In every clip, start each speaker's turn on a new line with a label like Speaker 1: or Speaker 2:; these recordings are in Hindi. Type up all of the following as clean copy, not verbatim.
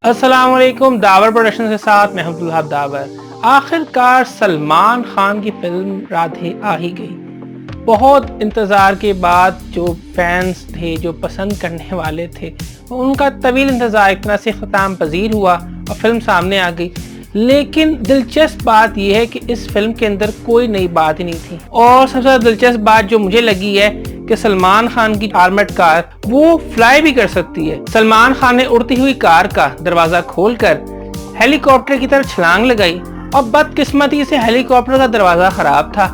Speaker 1: अस्सलाम वालेकुम। दावर प्रोडक्शन के साथ मैं अब्दुल वहाब दावर। आखिरकार सलमान खान की फिल्म राधे आ ही गई। बहुत इंतज़ार के बाद जो फैंस थे, जो पसंद करने वाले थे, उनका तवील इंतज़ार एक तरह से ख़त्म पजीर हुआ और फिल्म सामने आ गई। लेकिन दिलचस्प बात यह है कि इस फिल्म के अंदर कोई नई बात ही नहीं थी। और सबसे ज़्यादा दिलचस्प बात जो मुझे लगी है कि सलमान खान की आर्मर्ड कार वो फ्लाई भी कर सकती है। सलमान खान ने उड़ती हुई कार का दरवाजा खोलकर हेलीकॉप्टर की तरफ छलांग लगाई और बदकिस्मती से हेलीकॉप्टर का दरवाजा खराब था,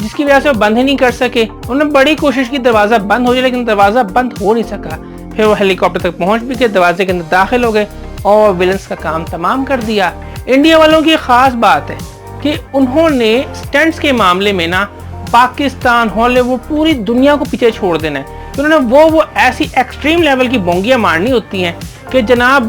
Speaker 1: जिसकी वजह से वो बंद ही नहीं कर सके। उन्होंने बड़ी कोशिश की दरवाजा बंद हो जाए, लेकिन दरवाजा बंद हो नहीं सका। फिर वो हेलीकॉप्टर तक पहुंच भी के दरवाजे के अंदर दाखिल हो गए और विलन्स का काम तमाम कर दिया। इंडिया वालों की खास बात है कि उन्होंने स्टंट्स के मामले में ना पाकिस्तान, हॉलीवुड, पूरी दुनिया को पीछे छोड़ देना है। तो उन्होंने वो ऐसी एक्सट्रीम लेवल की बोंगियां मारनी होती हैं कि जनाब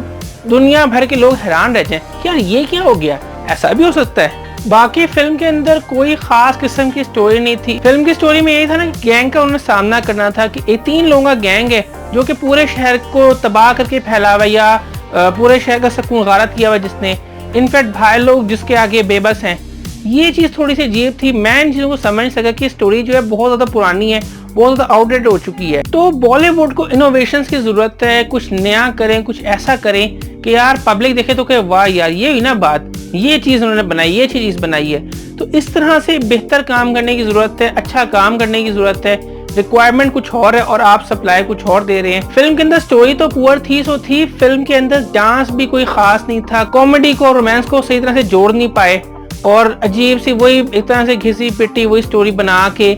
Speaker 1: दुनिया भर के लोग हैरान रह जाएं कि यार ये क्या हो गया, ऐसा भी हो सकता है। बाकी फिल्म के अंदर कोई खास किस्म की स्टोरी नहीं थी। फिल्म की स्टोरी में यही था ना, गैंग का उन्हें सामना करना था कि ये 3 लोगों का गैंग है जो कि पूरे शहर को तबाह करके फैला हुआ या पूरे शहर का सुकून गारत किया हुआ, जिसने इनफैक्ट भाई लोग जिसके आगे बेबस हैं। ये चीज़ थोड़ी सी अजीब थी। मैं इन चीज़ों को समझ सका कि स्टोरी जो है बहुत ज़्यादा पुरानी है, बहुत ज़्यादा आउटडेटेड हो चुकी है। तो बॉलीवुड को इनोवेशंस की ज़रूरत है, कुछ नया करें, कुछ ऐसा करें कि यार पब्लिक देखे तो कि वाह यार ये हुई ना बात, ये चीज़ उन्होंने बनाई, ये अच्छी चीज़ बनाई है। तो इस तरह से बेहतर काम करने की ज़रूरत है, अच्छा काम करने की ज़रूरत है। रिक्वायरमेंट कुछ और है और आप सप्लाई कुछ और दे रहे हैं। फिल्म के अंदर स्टोरी तो पुअर थी सो थी, फिल्म के अंदर डांस भी कोई खास नहीं था, कॉमेडी को रोमांस को सही तरह से जोड़ नहीं पाए और अजीब सी वही एक तरह से घिसी पिटी वही स्टोरी बना के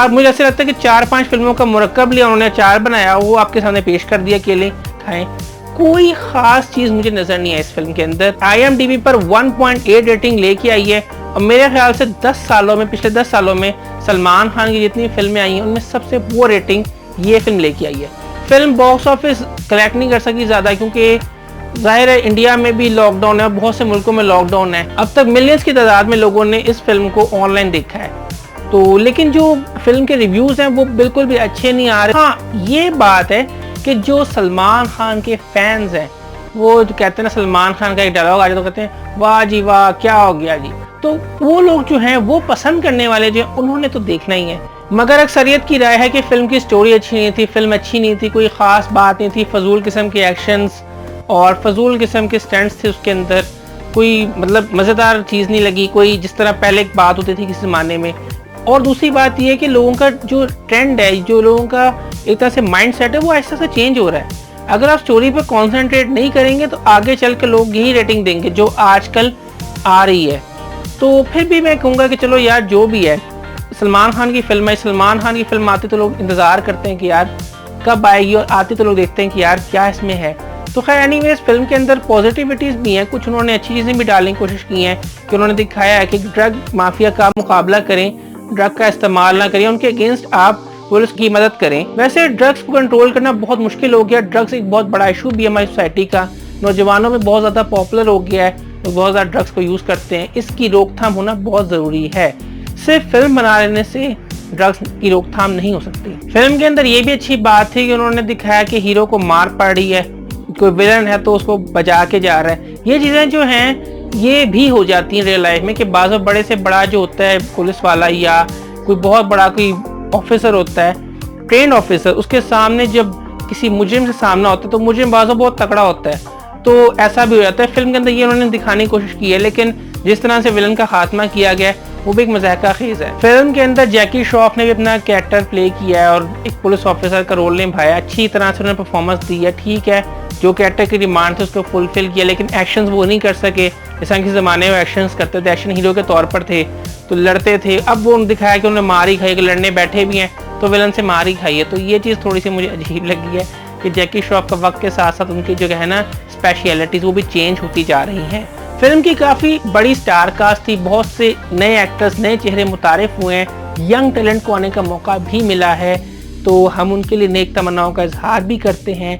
Speaker 1: मुझे ऐसा लगता है कि 4-5 फिल्मों का मुरक्कब लिया उन्होंने, 4 बनाया, वो आपके सामने पेश कर दिया, अकेले खाएं। कोई खास चीज मुझे नजर नहीं आई इस फिल्म के अंदर। IMDb पर 1.8 रेटिंग लेके आई है और मेरे ख्याल से पिछले 10 सालों में सलमान खान की जितनी फिल्में आई हैं उनमें सबसे वो रेटिंग ये फिल्म लेके आई है। फिल्म बॉक्स ऑफिस कलेक्ट नहीं कर सकी ज्यादा, क्योंकि जाहिर है इंडिया में भी लॉकडाउन है, बहुत से मुल्कों में लॉकडाउन है। अब तक मिलियंस की तादाद में लोगों ने इस फिल्म को ऑनलाइन देखा है। तो लेकिन जो फिल्म के रिव्यूज हैं वो बिल्कुल भी अच्छे नहीं आ रहे। हाँ, ये बात है कि जो सलमान खान के फैंस हैं वो जो कहते हैं ना, सलमान खान का एक डायलॉग आ जाए तो कहते हैं वाह जी वाह क्या हो गया जी। तो वो लोग जो हैं वो पसंद करने वाले जो हैं उन्होंने तो देखना ही है। मगर अक्सरियत की राय है कि फिल्म की स्टोरी अच्छी नहीं थी, फिल्म अच्छी नहीं थी, कोई खास बात नहीं थी, फजूल किस्म के एक्शंस और फजूल किस्म के स्टंट्स थे उसके अंदर, कोई मतलब मज़ेदार चीज़ नहीं लगी, कोई जिस तरह पहले एक बात होती थी किसी ज़माने में। और दूसरी बात यह है कि लोगों का जो ट्रेंड है, जो लोगों का एक तरह से माइंड सेट है, वो ऐसा से चेंज हो रहा है। अगर आप स्टोरी पर कॉन्सेंट्रेट नहीं करेंगे तो आगे चल के लोग यही रेटिंग देंगे जो आजकल आ रही है। तो फिर भी मैं कहूँगा कि चलो यार जो भी है, सलमान खान की फिल्म है, सलमान खान की फिल्म आती तो लोग इंतज़ार करते हैं कि यार कब आएगी, और आती तो लोग देखते हैं कि यार क्या इसमें है। तो खैर एनीवेज फिल्म के अंदर पॉजिटिविटीज़ भी हैं, कुछ उन्होंने अच्छी चीज़ें भी डालने की कोशिश की हैं कि उन्होंने दिखाया है कि ड्रग माफिया का मुकाबला करें, ड्रग का इस्तेमाल ना करें, उनके अगेंस्ट आप पुलिस की मदद करें। वैसे ड्रग्स को कंट्रोल करना बहुत मुश्किल हो गया, ड्रग्स एक बहुत बड़ा इशू भी है हमारी सोसाइटी का, नौजवानों में बहुत ज़्यादा पॉपुलर हो गया है, तो बहुत ज़्यादा ड्रग्स को यूज़ करते हैं। इसकी रोकथाम होना बहुत ज़रूरी है। सिर्फ फिल्म बना लेने से ड्रग्स की रोकथाम नहीं हो सकती। फिल्म के अंदर ये भी अच्छी बात थी कि उन्होंने दिखाया कि हीरो को मार पड़ रही है, कोई विलन है तो उसको बचा के जा रहा है। ये चीज़ें जो हैं ये भी हो जाती हैं रियल लाइफ में कि बाज़ बड़े से बड़ा जो होता है पुलिस वाला या कोई बहुत बड़ा कोई ऑफिसर होता है, ट्रेन ऑफिसर, उसके सामने जब किसी मुजरिम से सामना होता है तो मुजरिम बाज़ बहुत तगड़ा होता है, तो ऐसा भी हो जाता है। फिल्म के अंदर ये उन्होंने दिखाने की कोशिश की है, लेकिन जिस तरह से विलन का खात्मा किया गया वो भी एक मज़ाक़ा खेज़ है। फिल्म के अंदर जैकी श्रॉफ ने भी अपना कैरेक्टर प्ले किया है और एक पुलिस ऑफिसर का रोल निभाया, अच्छी तरह से उन्होंने परफॉर्मेंस दी है। ठीक है, जो कैरेक्टर की डिमांड थी उसको फुलफिल किया, लेकिन एक्शंस वो नहीं कर सके जैसा किसी ज़माने में एक्शंस करते थे, एक्शन हीरो के तौर पर थे तो लड़ते थे। अब वो दिखाया कि उन्होंने मार ही खाई, लड़ने बैठे भी हैं तो विलन से मार ही खाई है। तो ये चीज़ थोड़ी सी मुझे अजीब लगी है कि जैकी श्रॉफ का वक्त के साथ साथ उनकी जो है ना स्पेशलिटीज़ वो भी चेंज होती जा रही हैं। फिल्म की काफ़ी बड़ी स्टार कास्ट थी, बहुत से नए एक्टर्स, नए चेहरे मुतारिफ हुए हैं, यंग टैलेंट को आने का मौका भी मिला है, तो हम उनके लिए नेक तमन्नाओं का इजहार भी करते हैं।